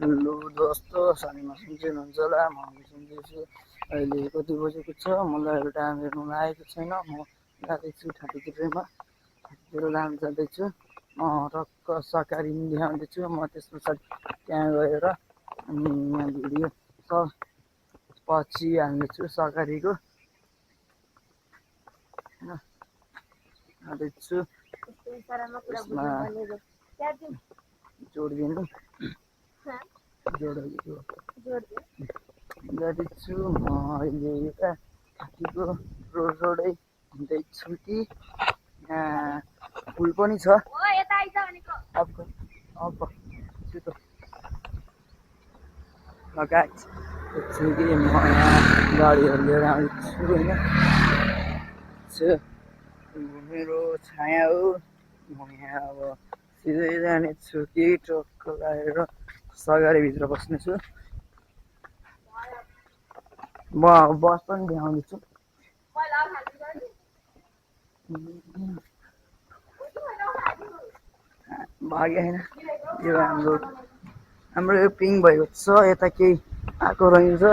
Hello दोस्तों, सानीमा सुन्दै हुनुहुन्छ होला। म सुन्दैछु। अहिले कति बजेको छ मलाई अहिले टाइम हेर्नु लागेको छैन। म जाँदैछु ठाटीतिर जाँदैछु। म टक्क सकारी देखाउँदैछु। म त्यस पछाडि त्यहाँ गएर अनि यहाँ भिडियो पछि हाल्नेछु सकारीको होइन। जाँदैछु यसमा जोडिदिनु जाँदैछु म अहिले यता ठाटीको रोडै हिँड्दैछु कि यहाँ पुल पनि छ। लगायत कि म यहाँ गाडीहरू लिएर आउँदैछु होइन। मेरो छाया हो। म यहाँ अब सिधै जानेछु कि टक्क लागेर सगारीभित्र बस्नेछु। म बस पनि देखाउँदैछु। भाग्यो होइन यो हाम्रो यो पिङ भएको छ। यता केही आएको रहेछ।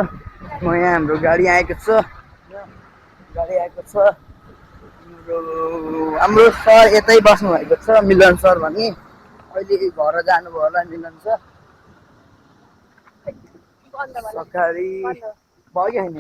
म यहाँ हाम्रो गाडी आएको छ। हाम्रो सर यतै बस्नु भएको छ, मिलन सर भन्ने। अहिले घर जानुभयो होला मिलन सर। सकारी भयो होइन